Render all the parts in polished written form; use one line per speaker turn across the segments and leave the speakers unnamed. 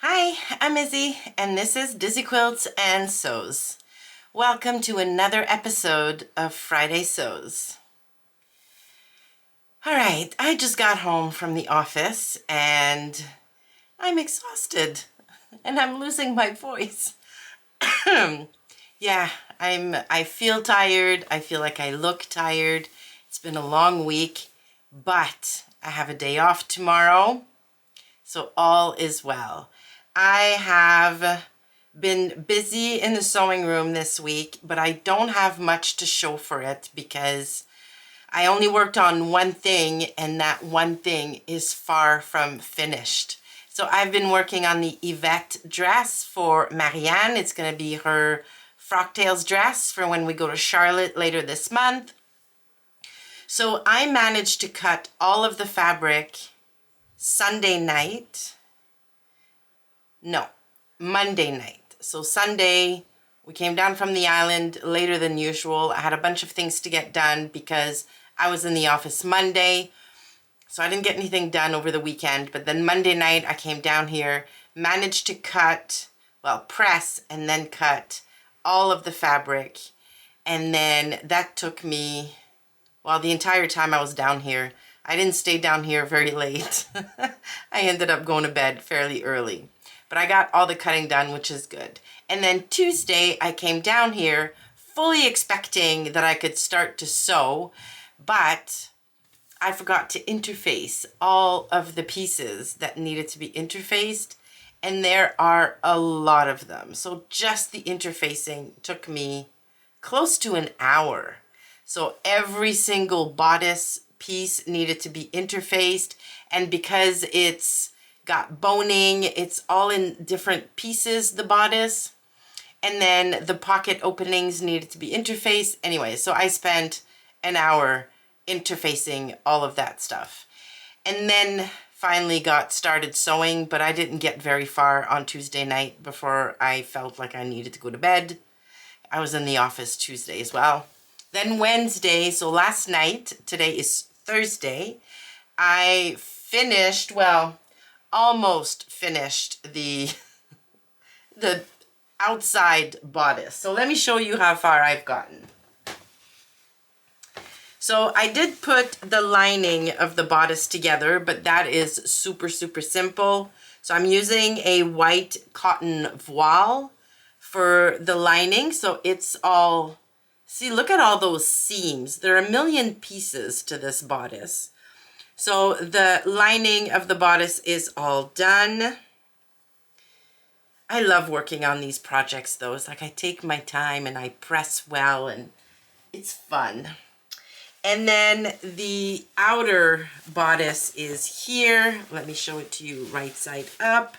Hi, I'm Izzy, and this is Dizzy Quilts and Sews. Welcome to another episode of Friday Sews. All right, I just got home from the office and I'm exhausted and I'm losing my voice. Yeah, I feel tired. I feel like I look tired. It's been a long week, but I have a day off tomorrow, so all is well. I have been busy in the sewing room this week, but I don't have much to show for it because I only worked on one thing, and that one thing is far from finished. So I've been working on the Yvette dress for Marianne. It's going to be her frocktails dress for when we go to Charlotte later this month. So I managed to cut all of the fabric Monday night. So Sunday, we came down from the island later than usual. I had a bunch of things to get done because I was in the office Monday. So I didn't get anything done over the weekend. But then Monday night, I came down here, managed to press and then cut all of the fabric. And then that took me, the entire time I was down here. I didn't stay down here very late. I ended up going to bed fairly early. But I got all the cutting done, which is good. And then Tuesday, I came down here fully expecting that I could start to sew, but I forgot to interface all of the pieces that needed to be interfaced, and there are a lot of them. So just the interfacing took me close to an hour. So every single bodice piece needed to be interfaced, and because it's got boning, it's all in different pieces, the bodice, and then the pocket openings needed to be interfaced. Anyway, so I spent an hour interfacing all of that stuff, and then finally got started sewing, but I didn't get very far on Tuesday night before I felt like I needed to go to bed. I was in the office Tuesday as well. Then Wednesday, so last night, today is Thursday, I finished, almost finished the outside bodice. So let me show you how far I've gotten. So I did put the lining of the bodice together, but that is super simple. So I'm using a white cotton voile for the lining. So it's all, see, look at all those seams. There are a million pieces to this bodice. So the lining of the bodice is all done. I love working on these projects though. It's like I take my time and I press well and it's fun. And then the outer bodice is here. Let me show it to you right side up.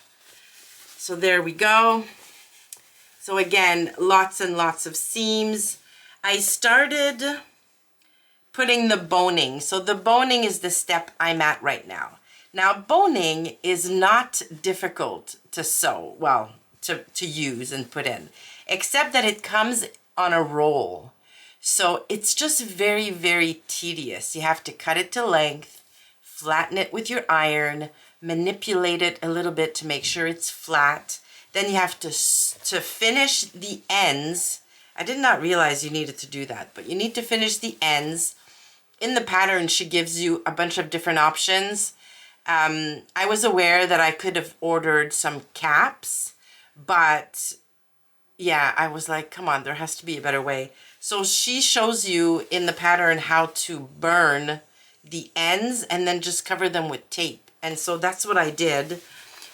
So there we go. So again, lots and lots of seams. I started putting the boning. So the boning is the step I'm at right now. Now boning is not difficult to sew, to use and put in, except that it comes on a roll. So it's just very tedious. You have to cut it to length, flatten it with your iron, manipulate it a little bit to make sure it's flat. Then you have to finish the ends. I did not realize you needed to do that, but you need to finish the ends. In the pattern, she gives you a bunch of different options. I was aware that I could have ordered some caps, but yeah, I was like, come on, there has to be a better way. So she shows you in the pattern how to burn the ends and then just cover them with tape. And so that's what I did.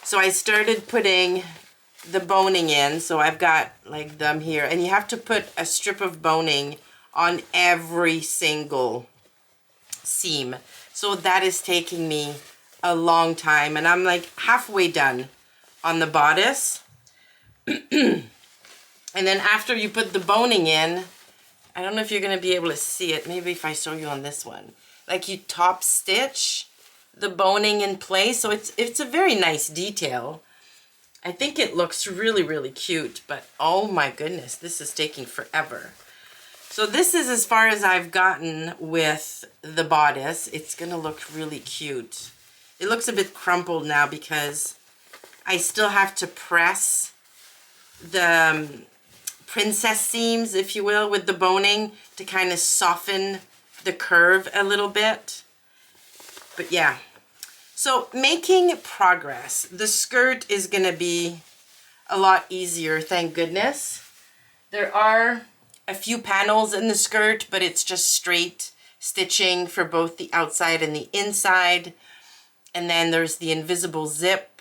So I started putting the boning in. So I've got like them here, and you have to put a strip of boning on every single seam. So that is taking me a long time, and I'm like halfway done on the bodice. And then after you put the boning in, I don't know if you're going to be able to see it. Maybe if I show you on this one, like you top stitch the boning in place. So it's a very nice detail. I think it looks really cute, but oh my goodness, this is taking forever. So this is as far as I've gotten with the bodice. It's gonna look really cute It looks a bit crumpled now because I still have to press the princess seams, if you will, with the boning to kind of soften the curve a little bit. But yeah, so making progress. The skirt is going to be a lot easier, thank goodness. There are a few panels in the skirt, but it's just straight stitching for both the outside and the inside. And then there's the invisible zip,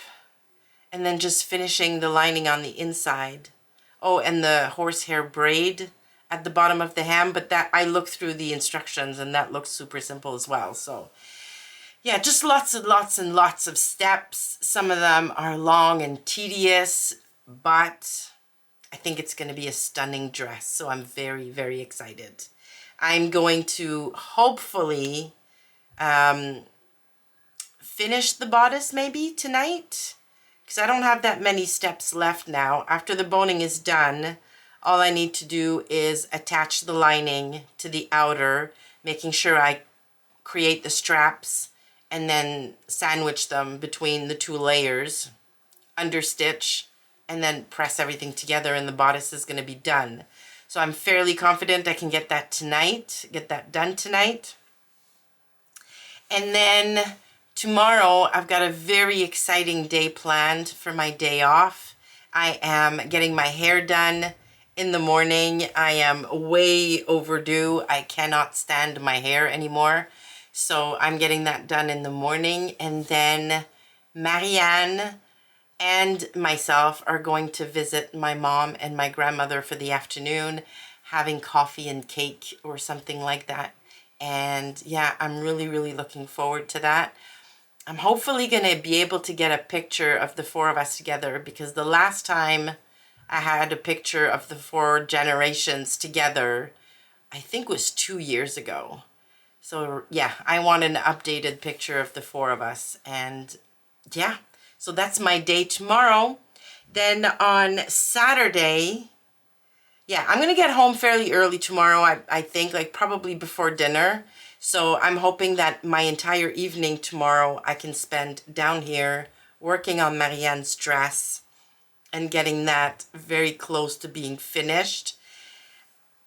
and then just finishing the lining on the inside. Oh, and the horsehair braid at the bottom of the hem, but that I looked through the instructions and that looks super simple as well. So yeah, just lots and lots and lots of steps. Some of them are long and tedious, but I think it's going to be a stunning dress. So I'm very, very excited. I'm going to hopefully finish the bodice maybe tonight, because I don't have that many steps left now. After the boning is done, all I need to do is attach the lining to the outer, making sure I create the straps, and then sandwich them between the two layers, understitch, and then press everything together, and the bodice is going to be done. So I'm fairly confident I can get that tonight, get that done tonight. And then tomorrow, I've got a very exciting day planned for my day off. I am getting my hair done in the morning. I am way overdue. I cannot stand my hair anymore. So I'm getting that done in the morning. And then Marianne and myself are going to visit my mom and my grandmother for the afternoon, having coffee and cake or something like that. And yeah, I'm really, really looking forward to that. I'm hopefully going to be able to get a picture of the four of us together, because the last time I had a picture of the four generations together, I think was 2 years ago. So yeah, I want an updated picture of the four of us. And yeah, so that's my day tomorrow. Then on Saturday, yeah, I'm going to get home fairly early tomorrow, I think, like probably before dinner. So I'm hoping that my entire evening tomorrow I can spend down here working on Marianne's dress and getting that very close to being finished.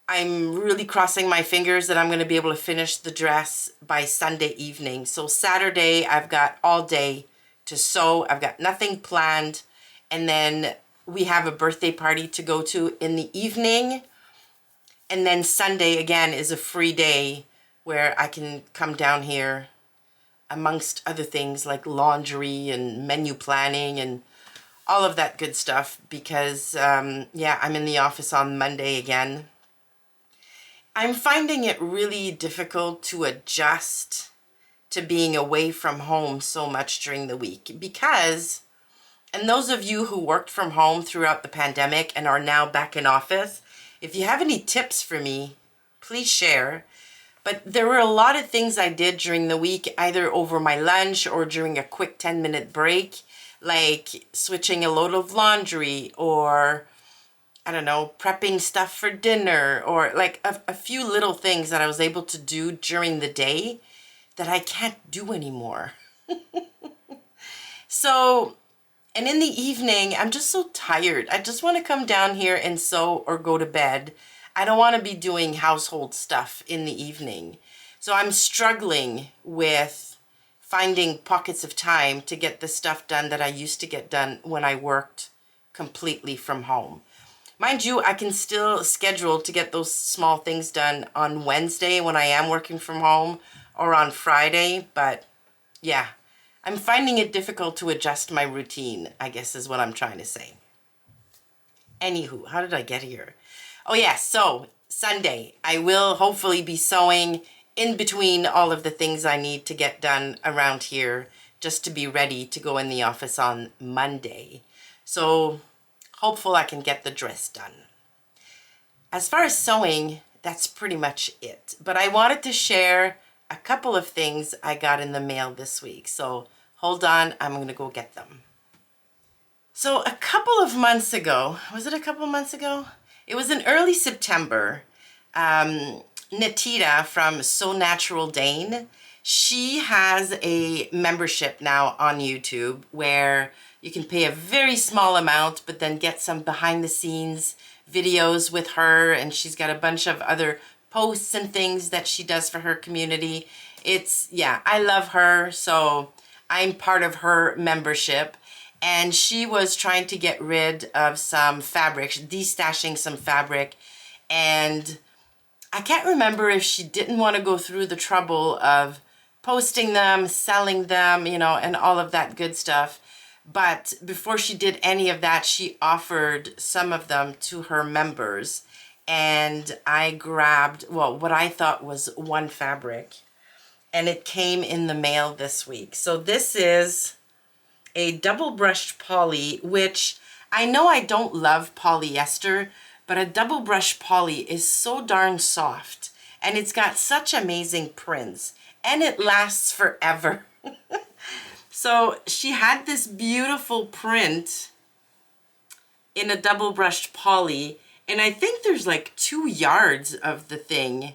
I'm really crossing my fingers that I'm going to be able to finish the dress by Sunday evening. So Saturday I've got all day to sew. I've got nothing planned. And then we have a birthday party to go to in the evening. And then Sunday again is a free day where I can come down here, amongst other things like laundry and menu planning and all of that good stuff, because yeah, I'm in the office on Monday again. I'm finding it really difficult to adjust to being away from home so much during the week, because, and those of you who worked from home throughout the pandemic and are now back in office, if you have any tips for me, please share. But there were a lot of things I did during the week, either over my lunch or during a quick 10-minute break, like switching a load of laundry, or I don't know, prepping stuff for dinner, or like a few little things that I was able to do during the day that I can't do anymore. So, and in the evening, I'm just so tired. I just want to come down here and sew or go to bed. I don't want to be doing household stuff in the evening. So I'm struggling with finding pockets of time to get the stuff done that I used to get done when I worked completely from home. Mind you, I can still schedule to get those small things done on Wednesday when I am working from home, or on Friday, but yeah, I'm finding it difficult to adjust my routine, I guess is what I'm trying to say. Anywho, how did I get here? Oh yeah, so Sunday, I will hopefully be sewing in between all of the things I need to get done around here, just to be ready to go in the office on Monday. So hopeful I can get the dress done. As far as sewing, that's pretty much it. But I wanted to share a couple of things I got in the mail this week. So hold on, I'm going to go get them. So a couple of months ago, was it a couple months ago? It was in early September. Natita from So Natural Dane, She has a membership now on YouTube where you can pay a very small amount, but then get some behind the scenes videos with her. And she's got a bunch of other posts and things that she does for her community. Yeah, I love her. So I'm part of her membership. And she was trying to get rid of some fabric, destashing some fabric. And I can't remember if she didn't want to go through the trouble of posting them, selling them, you know, and all of that good stuff. But before she did any of that, she offered some of them to her members. And I grabbed, well, what I thought was one fabric. And it came in the mail this week. So this is a double brushed poly, which I know I don't love polyester, but a double brush poly is so darn soft. And it's got such amazing prints. And it lasts forever. So she had this beautiful print in a double brushed poly, and I think there's like 2 yards of the thing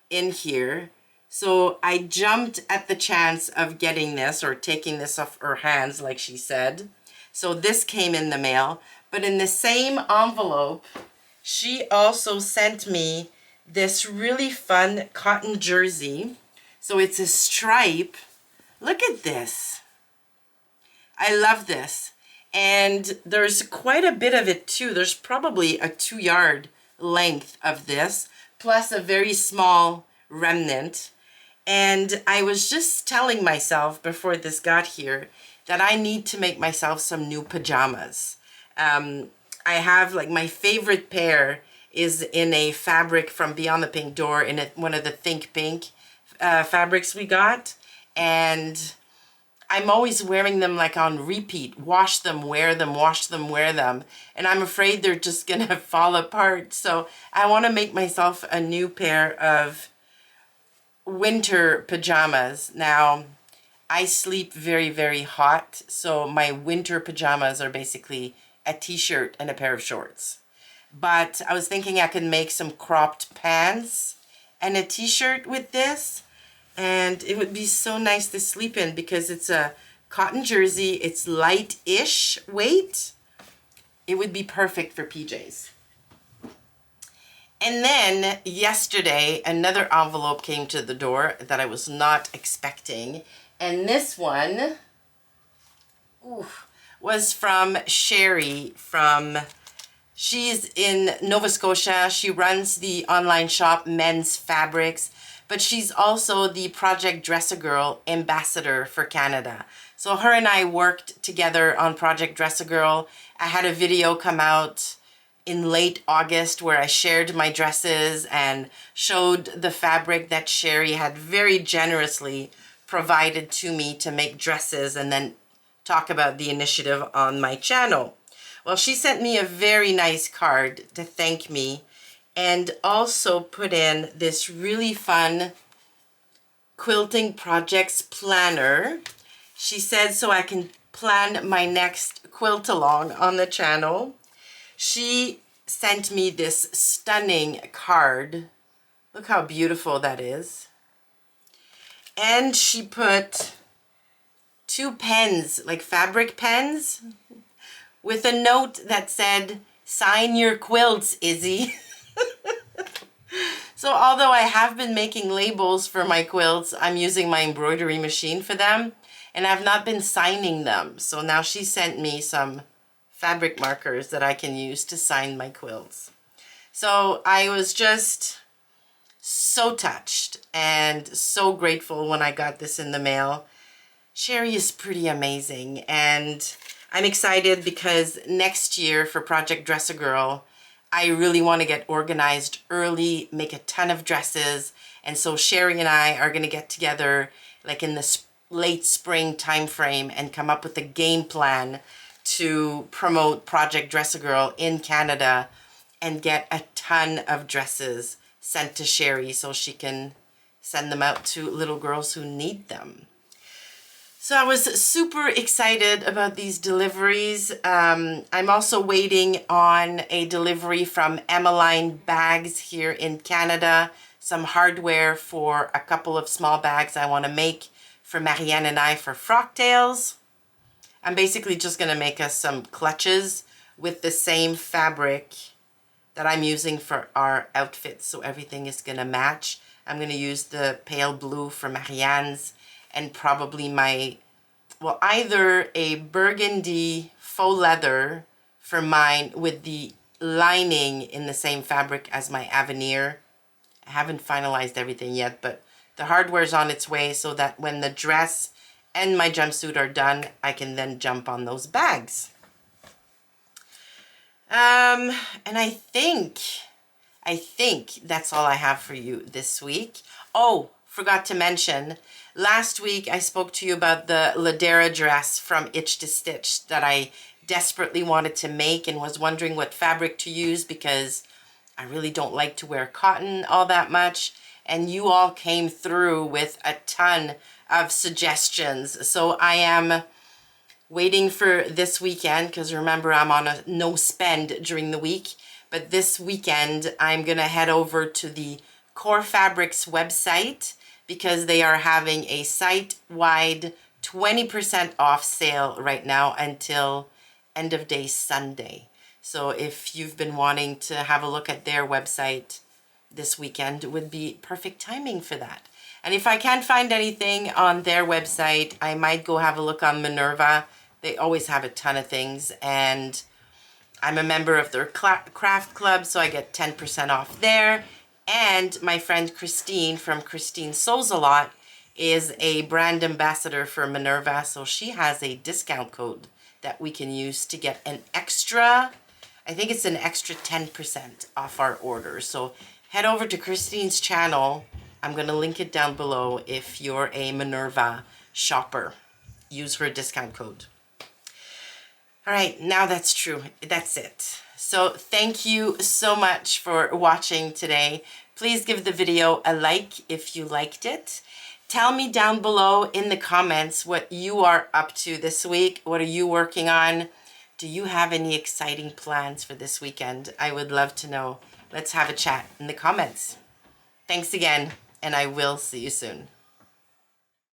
in here. So I jumped at the chance of getting this or taking this off her hands, like she said. So this came in the mail, but in the same envelope, she also sent me this really fun cotton jersey. So it's a stripe. Look at this. I love this. And there's quite a bit of it too. There's probably a 2-yard length of this, plus a very small remnant. And I was just telling myself before this got here that I need to make myself some new pajamas. I have like my favorite pair is in a fabric from Beyond the Pink Door in one of the Think Pink fabrics we got, and I'm always wearing them like on repeat. Wash them, wear them, wash them, wear them, and I'm afraid they're just gonna fall apart. So I want to make myself a new pair of winter pajamas. Now I sleep very, very hot, so my winter pajamas are basically a t-shirt and a pair of shorts. But I was thinking I could make some cropped pants and a t-shirt with this, and it would be so nice to sleep in because it's a cotton jersey. It's light-ish weight. It would be perfect for PJs. And then yesterday, another envelope came to the door that I was not expecting. And this one was from Sherry she's in Nova Scotia. She runs the online shop Men's Fabrics, but she's also the Project Dress a Girl ambassador for Canada. So her and I worked together on Project Dress a Girl. I had a video come out in late August where I shared my dresses and showed the fabric that Sherry had very generously provided to me to make dresses, and then talk about the initiative on my channel. Well, she sent me a very nice card to thank me, and also put in this really fun quilting projects planner. She said so I can plan my next quilt along on the channel. She sent me this stunning card. Look how beautiful that is. And she put 2 pens, like fabric pens, with a note that said, "Sign your quilts, Izzy." So although I have been making labels for my quilts, I'm using my embroidery machine for them, and I've not been signing them. So now she sent me some fabric markers that I can use to sign my quilts. So I was just so touched and so grateful when I got this in the mail. Sherry is pretty amazing, and I'm excited because next year for Project Dress a Girl, I really want to get organized early, make a ton of dresses, and so Sherry and I are going to get together like in the late spring time frame and come up with a game plan to promote Project Dress a Girl in Canada and get a ton of dresses sent to Sherry so she can send them out to little girls who need them. So I was super excited about these deliveries. I'm also waiting on a delivery from Emmeline Bags here in Canada. some hardware for a couple of small bags I want to make for Marianne and I for frock tails. I'm basically just going to make us some clutches with the same fabric that I'm using for our outfits, so everything is going to match. I'm going to use the pale blue for Marianne's and probably my, well, either a burgundy faux leather for mine with the lining in the same fabric as my Avenir. I haven't finalized everything yet, but the hardware's on its way so that when the dress and my jumpsuit are done, I can then jump on those bags. And I think that's all I have for you this week. Oh, forgot to mention, last week I spoke to you about the Ladera dress from Itch to Stitch that I desperately wanted to make and was wondering what fabric to use because I really don't like to wear cotton all that much. And you all came through with a ton of suggestions. So I am waiting for this weekend, because remember I'm on a no spend during the week, but this weekend I'm gonna head over to the Core Fabrics website because they are having a site-wide 20% off sale right now until end of day Sunday. So if you've been wanting to have a look at their website, this weekend would be perfect timing for that. And if I can't find anything on their website, I might go have a look on Minerva. They always have a ton of things, and I'm a member of their craft club, so I get 10% off there. And my friend Christine from Christine Sews a Lot is a brand ambassador for Minerva, so she has a discount code that we can use to get an extra, I think it's an extra 10% off our order. So head over to Christine's channel. I'm going to link it down below if you're a Minerva shopper. Use her discount code. All right, now that's true. That's it. So thank you so much for watching today. Please give the video a like if you liked it. Tell me down below in the comments what you are up to this week. What are you working on? Do you have any exciting plans for this weekend? I would love to know. Let's have a chat in the comments. Thanks again, and I will see you soon.